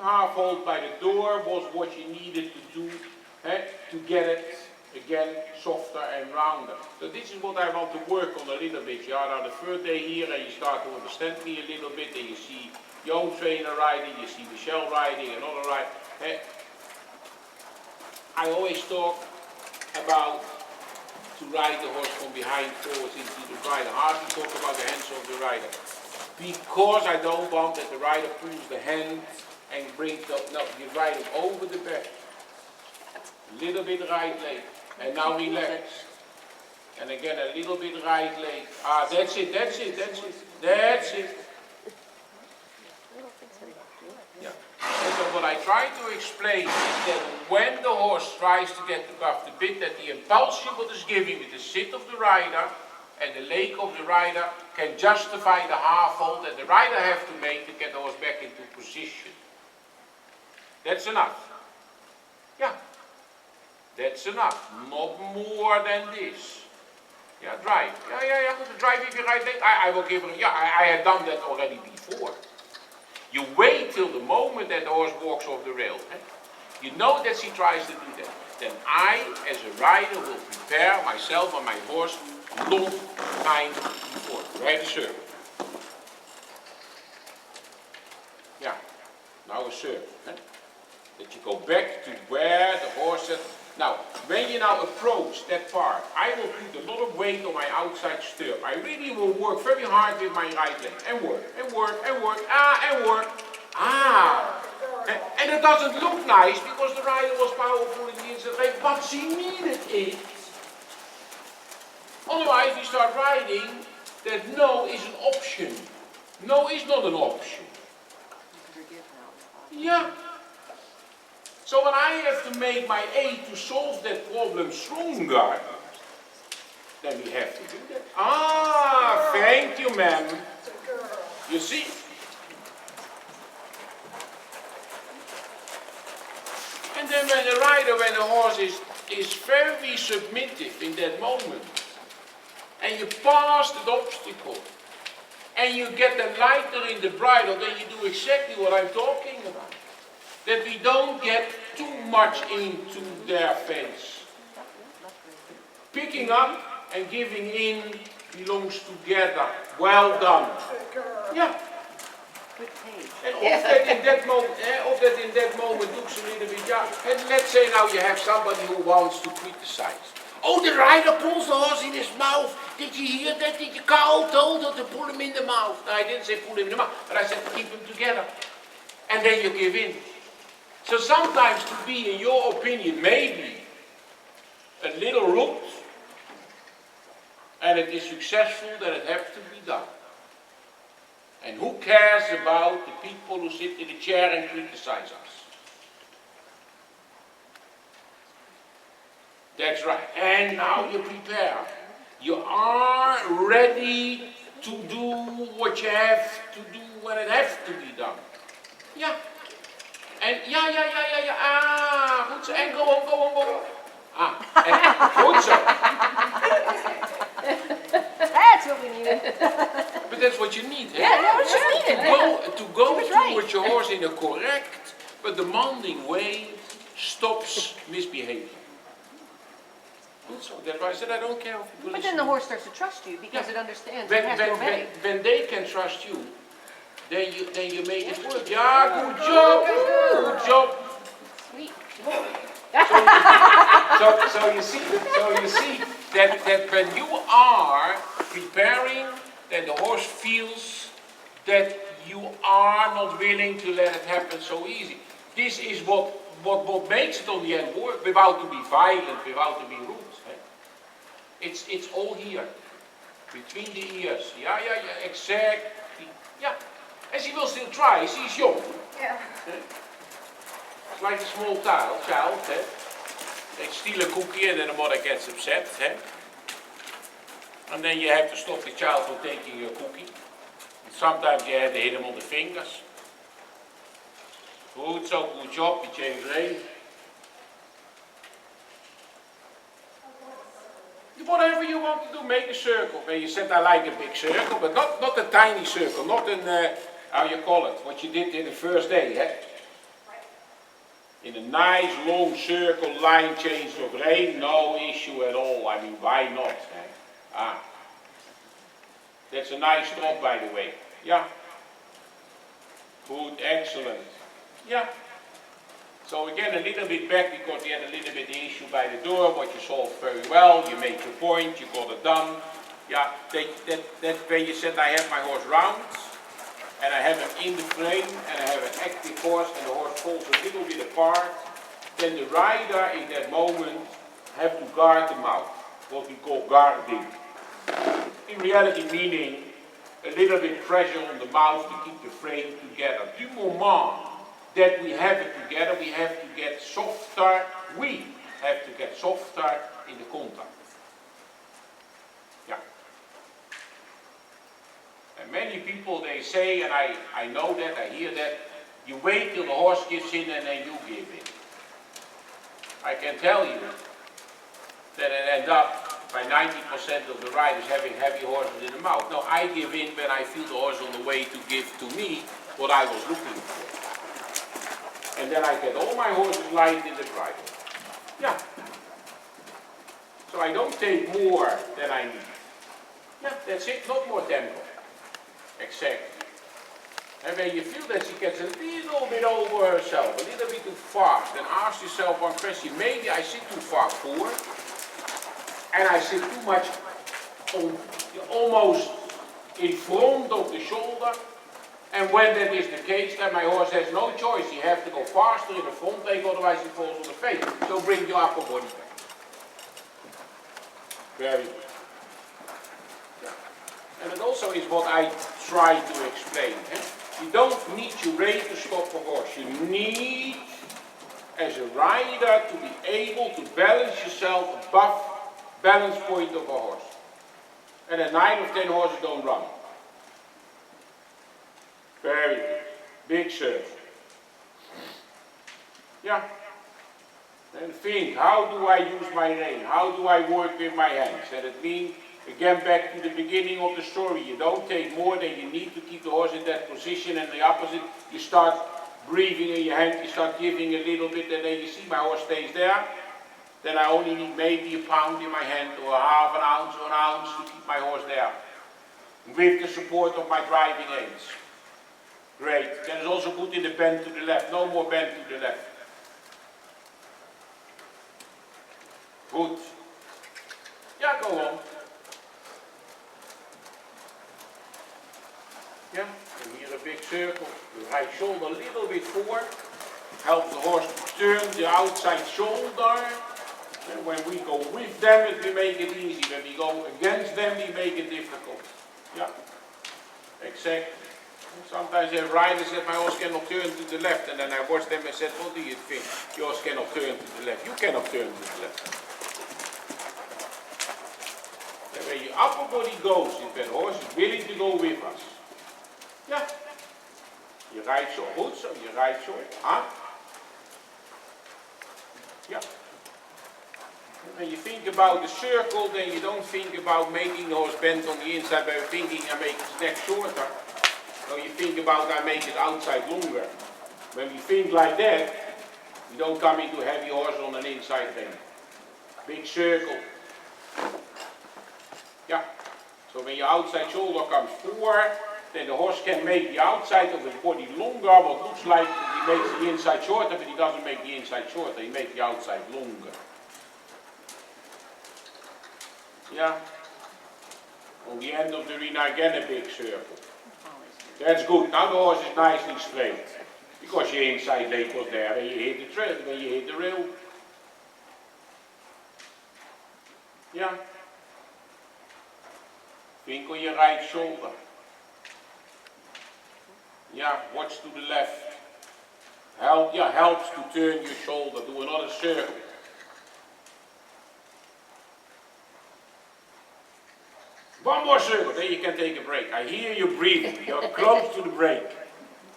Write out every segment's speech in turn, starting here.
half hold by the door was what you needed to do to get it again softer and rounder. So this is what I want to work on a little bit. You are now the third day here and you start to understand me a little bit and you see your own trainer riding, you see Michelle riding, another ride. I always talk about to ride the horse from behind forwards into the rider. Hardly talk about the hands of the rider. Because I don't want that the rider pulls the hand and brings the, no, you ride him over the back. Little bit right leg. And now relax. And again a little bit right leg. Ah, that's it, that's it, that's it. That's it. Yeah. And so what I try to explain is that when the horse tries to get above the bit, that the impulsion what is given with the sit of the rider and the leg of the rider can justify the half hold that the rider have to make to get the horse back into position. That's enough. Yeah. That's enough. Not more than this. Yeah, drive. Yeah, good. Drive with your right leg. I will give him, yeah, I had done that already before. You wait till the moment that the horse walks off the rail. You know that she tries to do that. Then I, as a rider, will prepare myself and my horse long time before. Right, serve. Yeah, now a serve. That you go back to where the horse said. Now, when you now approach that part, I will put a lot of weight on my outside stirrup. I really will work very hard with my right leg. And work, and work, and work, and work. And it doesn't look nice because the rider was powerful in the inside leg, but she needed it. Otherwise, we start riding that no is an option. No is not an option. Yeah. So when I have to make my aid to solve that problem stronger, then we have to do that. Ah, thank you, ma'am. You see? And then when the rider, when the horse is very submissive in that moment, and you pass that obstacle, and you get the lighter in the bridle, then you do exactly what I'm talking about. That we don't get too much into their face. Picking up and giving in belongs together. Well done. Yeah. And of that in that moment looks a little bit, yeah. And let's say now you have somebody who wants to criticize. Oh, the rider pulls the horse in his mouth. Did you hear that? Did you Carel told her to pull him in the mouth? No, I didn't say pull him in the mouth, but I said keep him together. And then you give in. So sometimes to be, in your opinion, maybe a little rude, and it is successful, that it has to be done. And who cares about the people who sit in the chair and criticize us? That's right. And now you prepare. You are ready to do what you have to do when it has to be done. Yeah. And yeah. Ah, goed zo. En go on. Ah, and goed zo. That's what we needed. But that's what you need, eh? Yeah, that's what you needed. To go towards your horse in a correct but demanding way stops misbehavior. Good so. That's why I said I don't care if people But then the horse starts to trust you because it understands when, it has to obey. when they can trust you, then you make it work. Yeah, good job. Good job. Sweet. So you see that when you are preparing, then the horse feels that you are not willing to let it happen so easy. This is what makes it on the end work, without to be violent, without to be rude. It's all here, between the ears. Yeah, exactly. Yeah. And she will still try, she's young. Yeah. It's like a small child. They steal a cookie and then the mother gets upset. And then you have to stop the child from taking your cookie. And sometimes you have to hit him on the fingers. Good job, you change lane. Whatever you want to do, make a circle. When you said I like a big circle, but not a tiny circle, not an, how you call it, what you did in the first day. in a nice long circle line change of rein, no issue at all. I mean, why not? Eh? That's a nice drop, by the way. Yeah. Good, excellent. Yeah. So again, a little bit back because we had a little bit the issue by the door, what you solved very well. You made your point, you got it done. Yeah, that way you said I have my horse round, and I have him in the frame, and I have an active horse, and the horse falls a little bit apart. Then the rider in that moment have to guard the mouth, what we call guarding. In reality meaning a little bit pressure on the mouth to keep the frame together. Du moment that we have it together, we have to get softer, we have to get softer in the contact. Yeah. And many people, they say, and I know that, I hear that, you wait till the horse gives in and then you give in. I can tell you that it ends up by 90% of the riders having heavy horses in the mouth. No, I give in when I feel the horse on the way to give to me what I was looking for. And then I get all my horses light in the bridle. Yeah. So I don't take more than I need. Yeah, that's it, not more tempo. Exactly. And when you feel that she gets a little bit over herself, a little bit too fast, then ask yourself one question, maybe I sit too far forward, and I sit too much on, almost in front of the shoulder, and when that is the case, then my horse has no choice. He has to go faster in the front leg, otherwise he falls on the face. So bring your upper body back. Very good. Yeah. And it also is what I try to explain. You don't need to rein to stop a horse. You need, as a rider, to be able to balance yourself above balance point of a horse. And then 9 of 10 horses don't run. Very good. Big serve. Yeah. And think, how do I use my rein? How do I work with my hands? And it means, again, back to the beginning of the story, you don't take more than you need to keep the horse in that position, and the opposite, you start breathing in your hand, you start giving a little bit, and then you see my horse stays there. Then I only need maybe a pound in my hand, or half an ounce or an ounce to keep my horse there. With the support of my driving aids. Great. That is also good in the bend to the left. No more bend to the left. Good. Yeah, go on. Yeah, and here a big circle. The right shoulder a little bit forward. Help the horse to turn the outside shoulder. And when we go with them, we make it easy. When we go against them, we make it difficult. Yeah, exactly. Sometimes a rider said, my horse cannot turn to the left. And then I watched them and said, what do you think? Yours cannot turn to the left. You cannot turn to the left. And where your upper body goes, if that horse is willing to go with us. Yeah. Je rijdt zo goed, zo. Je rijdt zo. Huh? Yeah. When you think about the circle, then you don't think about making the horse bend on the inside by thinking I make his neck shorter. No, you think about I make it outside longer. When we think like that, we don't come into a heavy horse on an inside bend. Big circle. Yeah. So when your outside shoulder comes forward, then the horse can make the outside of his body longer, what looks like he makes the inside shorter, but he doesn't make the inside shorter, he makes the outside longer. Yeah. On the end of the arena again a big circle. That's good. Now the horse is nicely straight. Because your inside leg was there when you hit the trail, when you hit the rail. Yeah. Think on your right shoulder. Yeah, watch to the left. Helps to turn your shoulder. Do another circle. One more circle, then you can take a break. I hear you breathing. You're close to the break.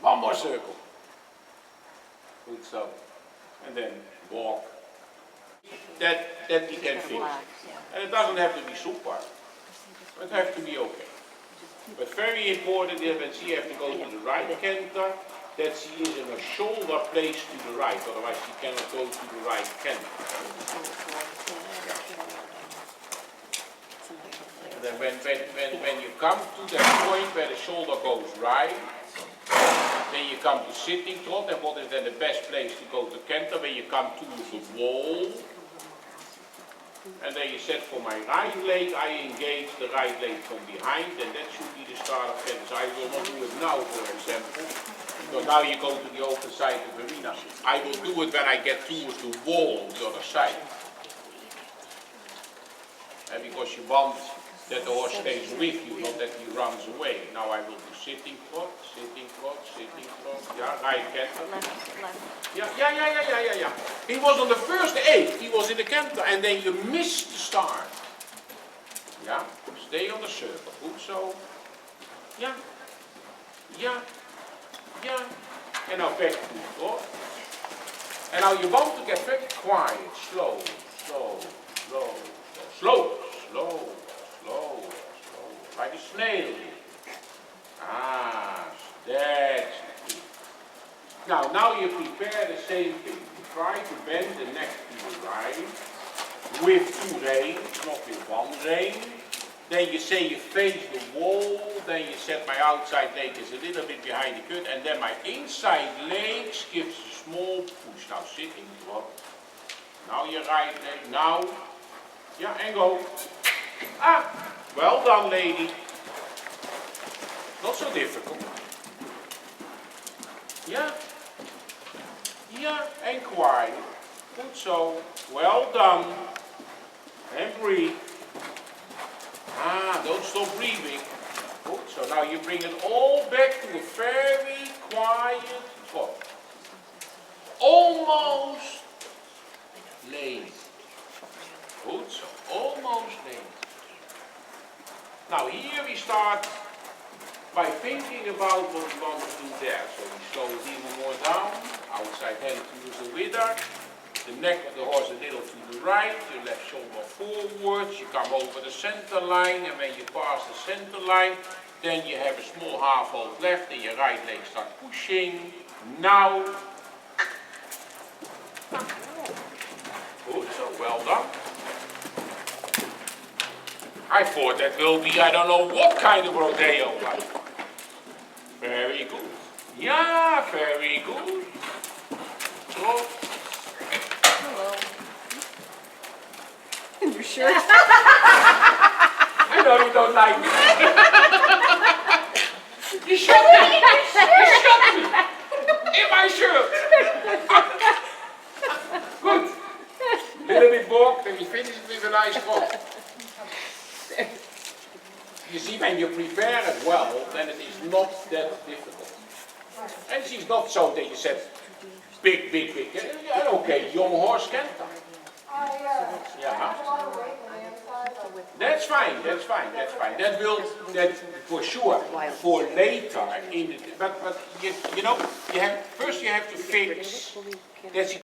One more circle. Good so. And then walk. That we can finish. And it doesn't have to be super. It has to be okay. But very important is when she has to go to the right canter, that she is in a shoulder placed to the right, otherwise she cannot go to the right canter. And then when you come to that point where the shoulder goes right, then you come to sitting trot, and what is then the best place to go to canter? When you come to the wall, and then you said for my right leg, I engage the right leg from behind, and that should be the start of canter. So I will not do it now, for example, because now you go to the open side of the arena. I will do it when I get towards the wall on the other side. And because you want that the horse stays with you, not that he runs away. Now I will do sitting trot, sitting trot, sitting trot. Yeah, right canter. Yeah. He was on the first 8, he was in the canter, and then you missed the start. Yeah, stay on the circle. Good so. Yeah. And now back to the trot. And now you want to get very quiet, slow. Like a snail. That's the key. Now you prepare the same thing. You try to bend the neck to the right with 2 reins, not with 1 rein. Then you say you face the wall, then you set my outside leg is a little bit behind the cut, and then my inside leg gives a small push. Now sitting trot. Now your right leg, now. Yeah, and go. Well done, lady. Not so difficult. Yeah, and quiet. Good so. Well done. And breathe. Don't stop breathing. Good. So now you bring it all back to a very quiet trot. Almost lazy. Good. So almost lazy. Now here we start by thinking about what we want to do there. So we slow it even more down, outside hand towards the wither, the neck of the horse a little to the right, your left shoulder forwards, you come over the center line, and when you pass the center line, then you have a small half hold left, and your right leg start pushing. Now. Good, so well done. I thought that will be, I don't know what kind of rodeo, but very good. Yeah, very good. So. Hello. In your shirt. I know you don't like me. You shot me. You shot me. In my shirt. Good. Little bit walk, then we finish it with a nice walk. You see, when you prepare it well, then it is not that difficult. And she's not so that you said, big. Yeah, okay, young horse canter. Yeah. That's fine. That will, for sure, for later, but you know, first you have to fix that she